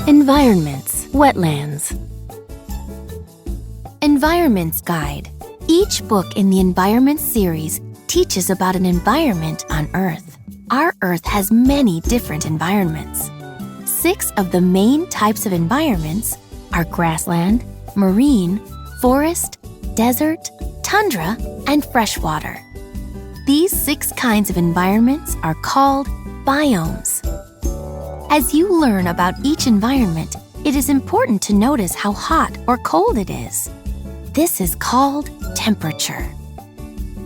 Environments, Wetlands. Environments Guide. Each book in the Environment series teaches about an environment on Earth. Our Earth has many different environments. 6 of the main types of environments are grassland, marine, forest, desert, tundra, and freshwater. These 6 kinds of environments are called biomes. As you learn about each environment, it is important to notice how hot or cold it is. This is called temperature.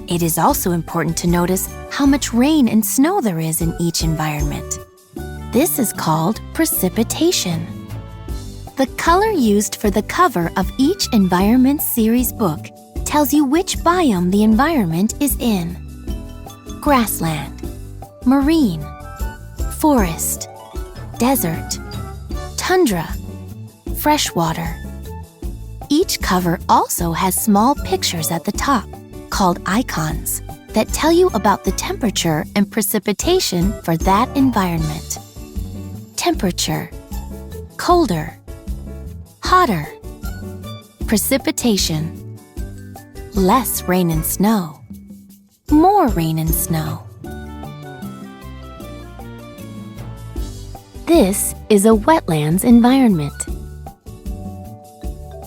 It is also important to notice how much rain and snow there is in each environment. This is called precipitation. The color used for the cover of each Environment series book tells you which biome the environment is in. Grassland, marine, forest, desert, tundra, freshwater. Each cover also has small pictures at the top, called icons, that tell you about the temperature and precipitation for that environment. Temperature, colder, hotter. Precipitation, less rain and snow, more rain and snow. This is a wetlands environment.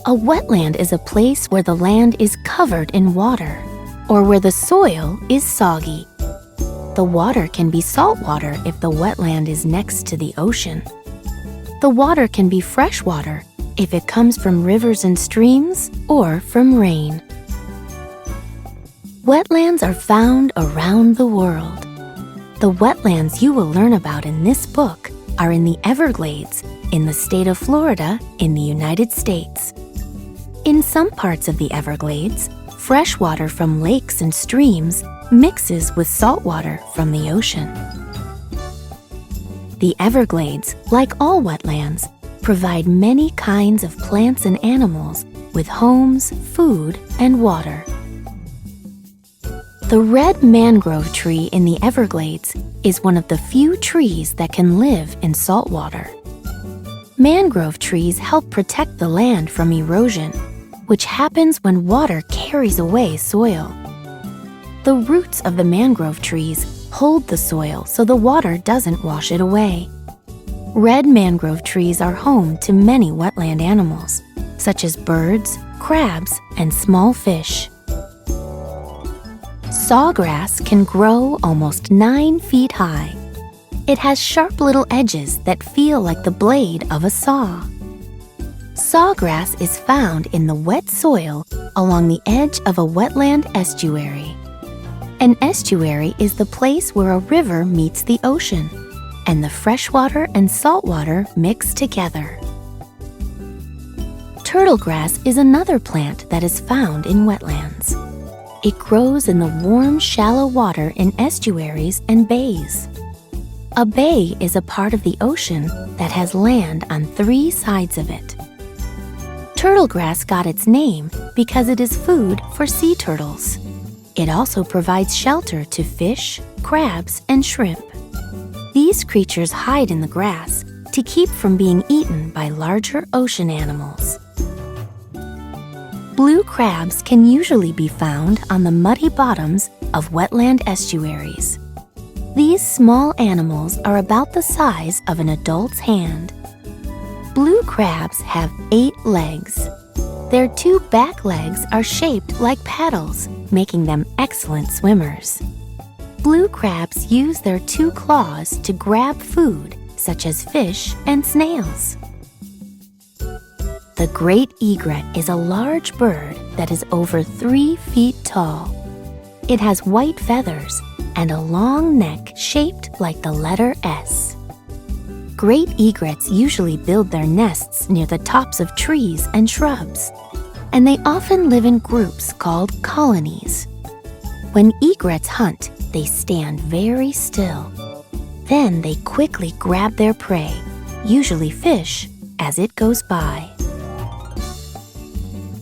A wetland is a place where the land is covered in water, or where the soil is soggy. The water can be salt water if the wetland is next to the ocean. The water can be fresh water if it comes from rivers and streams or from rain. Wetlands are found around the world. The wetlands you will learn about in this book are in the Everglades in the state of Florida in the United States. In some parts of the Everglades, fresh water from lakes and streams mixes with salt water from the ocean. The Everglades, like all wetlands, provide many kinds of plants and animals with homes, food, and water. The red mangrove tree in the Everglades is one of the few trees that can live in salt water. Mangrove trees help protect the land from erosion, which happens when water carries away soil. The roots of the mangrove trees hold the soil so the water doesn't wash it away. Red mangrove trees are home to many wetland animals, such as birds, crabs, and small fish. Sawgrass can grow almost 9 feet high. It has sharp little edges that feel like the blade of a saw. Sawgrass is found in the wet soil along the edge of a wetland estuary. An estuary is the place where a river meets the ocean, and the freshwater and saltwater mix together. Turtlegrass is another plant that is found in wetlands. It grows in the warm, shallow water in estuaries and bays. A bay is a part of the ocean that has land on 3 sides of it. Turtlegrass got its name because it is food for sea turtles. It also provides shelter to fish, crabs, and shrimp. These creatures hide in the grass to keep from being eaten by larger ocean animals. Blue crabs can usually be found on the muddy bottoms of wetland estuaries. These small animals are about the size of an adult's hand. Blue crabs have 8 legs. Their 2 back legs are shaped like paddles, making them excellent swimmers. Blue crabs use their 2 claws to grab food, such as fish and snails. The great egret is a large bird that is over 3 feet tall. It has white feathers and a long neck shaped like the letter S. Great egrets usually build their nests near the tops of trees and shrubs, and they often live in groups called colonies. When egrets hunt, they stand very still. Then they quickly grab their prey, usually fish, as it goes by.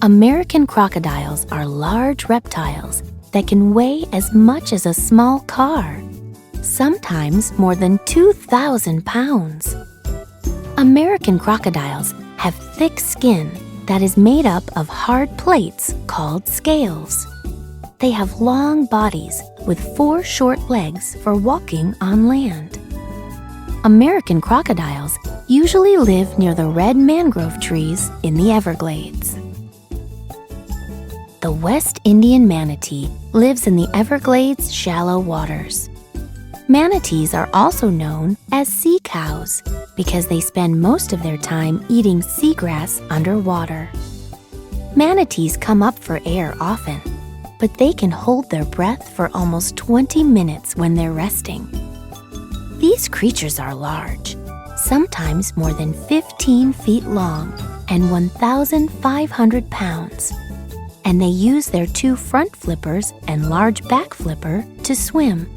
American crocodiles are large reptiles that can weigh as much as a small car, sometimes more than 2,000 pounds. American crocodiles have thick skin that is made up of hard plates called scales. They have long bodies with 4 short legs for walking on land. American crocodiles usually live near the red mangrove trees in the Everglades. The West Indian manatee lives in the Everglades shallow waters. Manatees are also known as sea cows because they spend most of their time eating seagrass underwater. Manatees come up for air often, but they can hold their breath for almost 20 minutes when they're resting. These creatures are large, sometimes more than 15 feet long and 1,500 pounds, and they use their 2 front flippers and large back flipper to swim.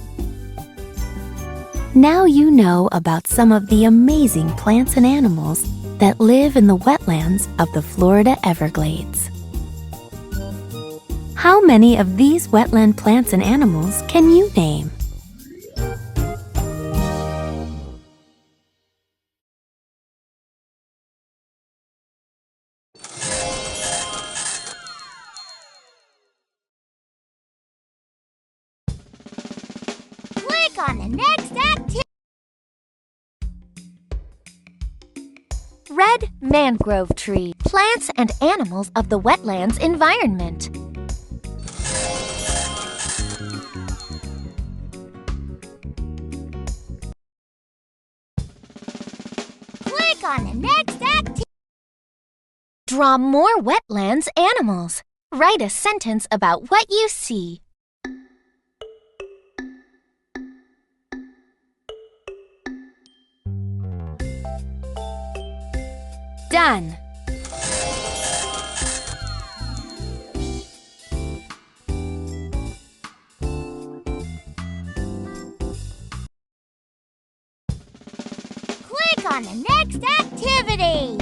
Now you know about some of the amazing plants and animals that live in the wetlands of the Florida Everglades. How many of these wetland plants and animals can you name? Click on the next activity. Red mangrove tree, plants and animals of the wetlands environment. Click on the next activity. Draw more wetlands animals. Write a sentence about what you see. Done. Click on the next activity.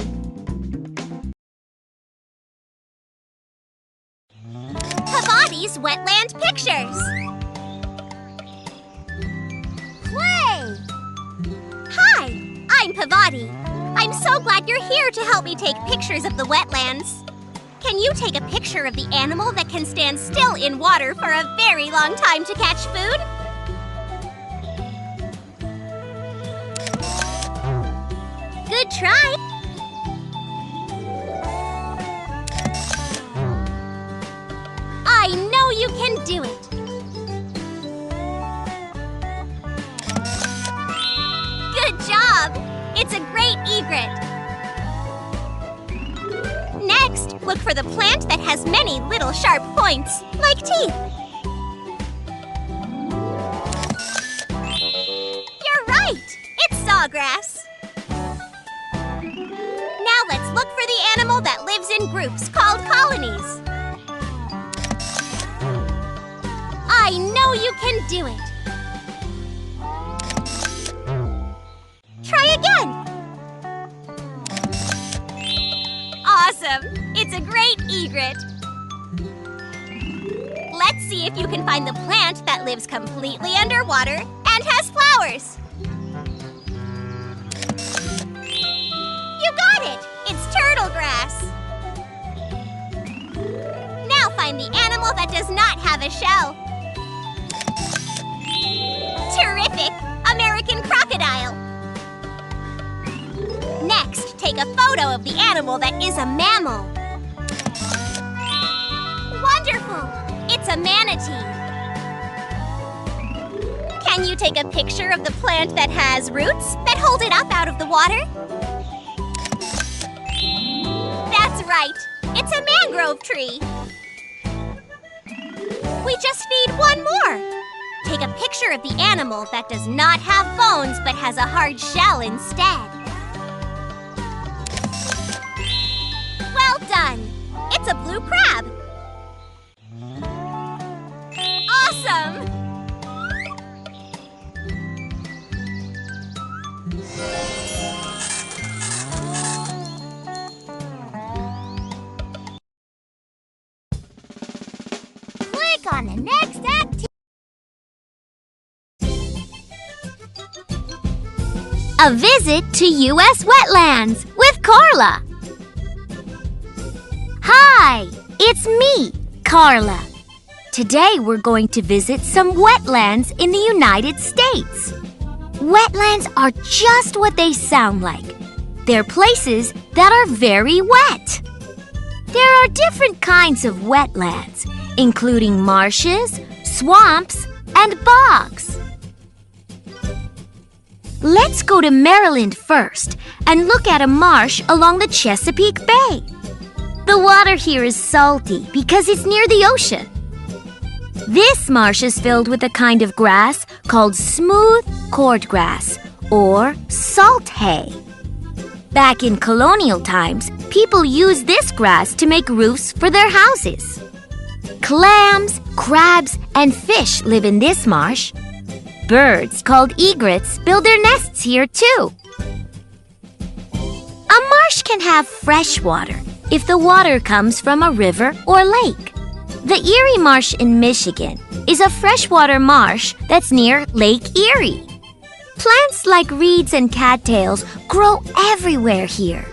Pavati's Wetland Pictures. Play! Hi, I'm Pavati. I'm so glad you're here to help me take pictures of the wetlands. Can you take a picture of the animal that can stand still in water for a very long time to catch food? Good try! I know you can do it! Good job! It's a great egret! Next, look for the plant that has many little sharp points, like teeth. You're right! It's sawgrass! Now let's look for the animal that lives in groups called colonies. I know you can do it! Try again! Awesome! It's a great egret! Let's see if you can find the plant that lives completely underwater and has flowers! You got it! It's turtle grass! Now find the animal that does not have a shell. Terrific! American crocodile! Next, take a photo of the animal that is a mammal. Wonderful! It's a manatee. Can you take a picture of the plant that has roots that hold it up out of the water? That's right! It's a mangrove tree. We just need one more. Take a picture of the animal that does not have bones but has a hard shell instead. Well done! It's a blue crab! Awesome! Click on the next activity. A visit to U.S. Wetlands with Carla. Hi, it's me, Carla. Today we're going to visit some wetlands in the United States. Wetlands are just what they sound like. They're places that are very wet. There are different kinds of wetlands, including marshes, swamps, and bogs. Let's go to Maryland first and look at a marsh along the Chesapeake Bay. The water here is salty because it's near the ocean. This marsh is filled with a kind of grass called smooth cordgrass or salt hay. Back in colonial times, people used this grass to make roofs for their houses. Clams, crabs, and fish live in this marsh. Birds called egrets build their nests here too. A marsh can have fresh water if the water comes from a river or lake. The Erie Marsh in Michigan is a freshwater marsh that's near Lake Erie. Plants like reeds and cattails grow everywhere here.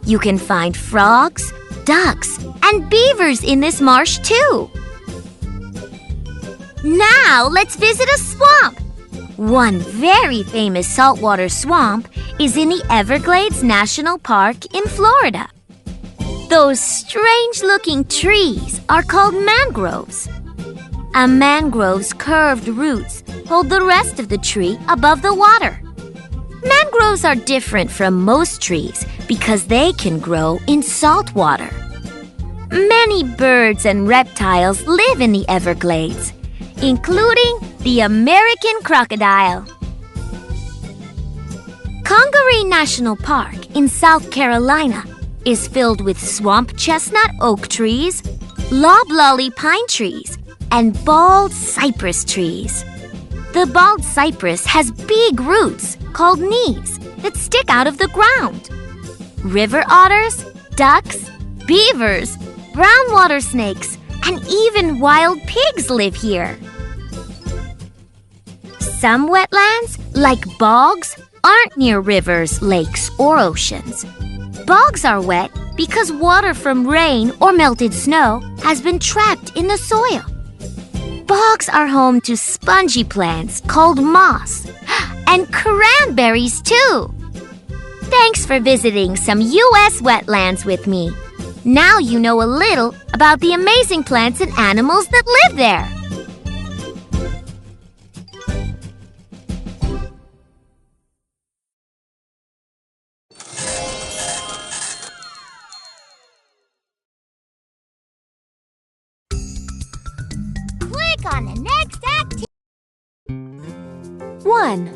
You can find frogs, ducks, and beavers in this marsh too. Now let's visit a swamp. One very famous saltwater swamp is in the Everglades National Park in Florida. Those strange-looking trees are called mangroves. A mangrove's curved roots hold the rest of the tree above the water. Mangroves are different from most trees because they can grow in salt water. Many birds and reptiles live in the Everglades, including the American crocodile. Congaree National Park in South Carolina is filled with swamp chestnut oak trees, loblolly pine trees, and bald cypress trees. The bald cypress has big roots called knees that stick out of the ground. River otters, ducks, beavers, brown water snakes, and even wild pigs live here. Some wetlands, like bogs, aren't near rivers, lakes, or oceans. Bogs are wet because water from rain or melted snow has been trapped in the soil. Bogs are home to spongy plants called moss and cranberries too. Thanks for visiting some U.S. wetlands with me. Now you know a little about the amazing plants and animals that live there. Click on the next activity. 1.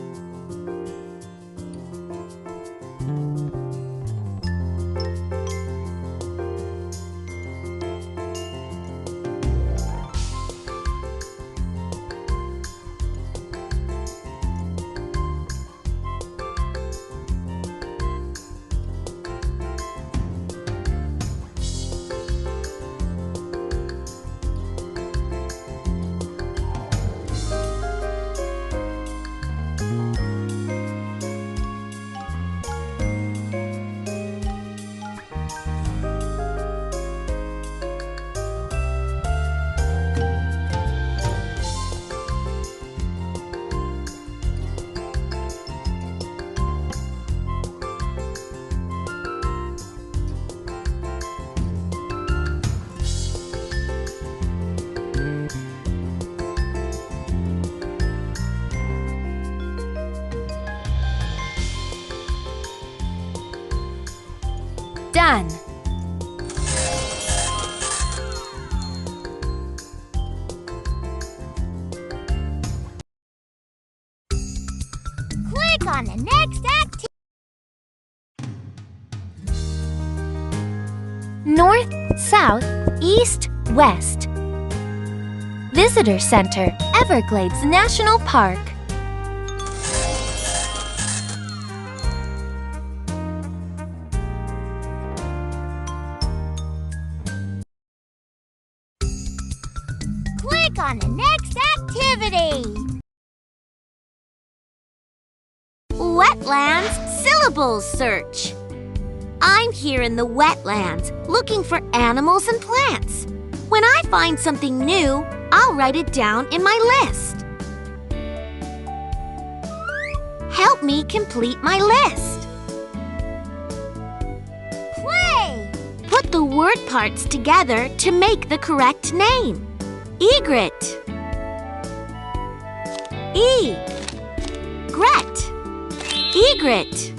Done. Click on the next activity. North, south, east, west. Visitor Center, Everglades National Park. Click on the next activity. Wetlands syllables search. I'm here in the wetlands looking for animals and plants. When I find something new, I'll write it down in my list. Help me complete my list. Play! Put the word parts together to make the correct name. Egret. Egret.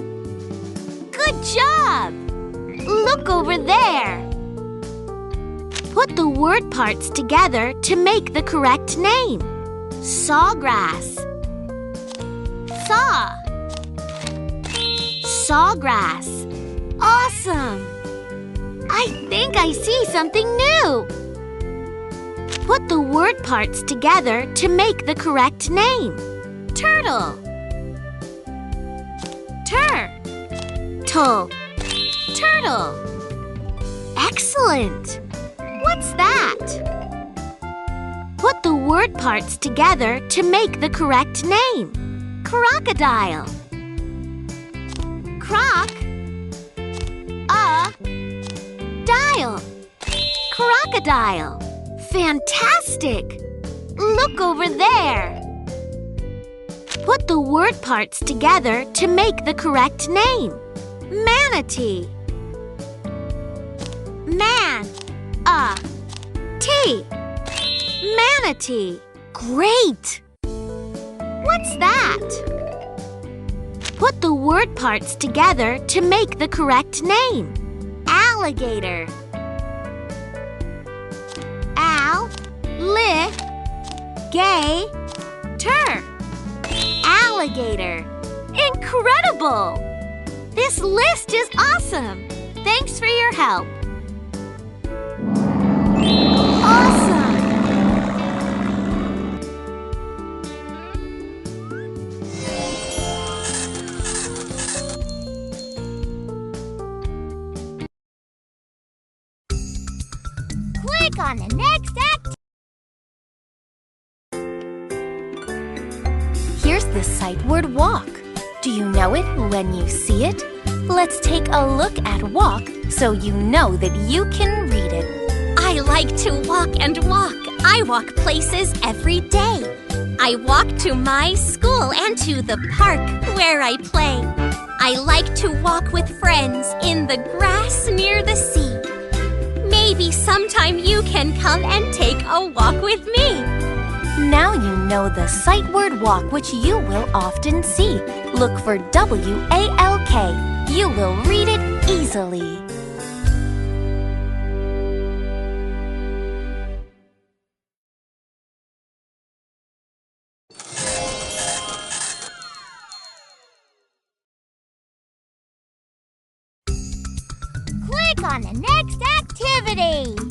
Good job! Look over there. Put the word parts together to make the correct name. Sawgrass. Sawgrass. Awesome! I think I see something new. Put the word parts together to make the correct name. Turtle. Turtle. Excellent! What's that? Put the word parts together to make the correct name. Crocodile. Dial. Crocodile. Fantastic! Look over there. Put the word parts together to make the correct name. Manatee. Manatee. Great! What's that? Put the word parts together to make the correct name. Alligator. Alligator. Incredible! This list is awesome! Thanks for your help. Awesome! Click on the next activity. Here's the sight word walk. Do you know it when you see it? Let's take a look at walk so you know that you can read it. I like to walk and walk. I walk places every day. I walk to my school and to the park where I play. I like to walk with friends in the grass near the sea. Maybe sometime you can come and take a walk with me. Now you know the sight word walk, which you will often see. Look for W-A-L-K. You will read it easily. Click on the next activity.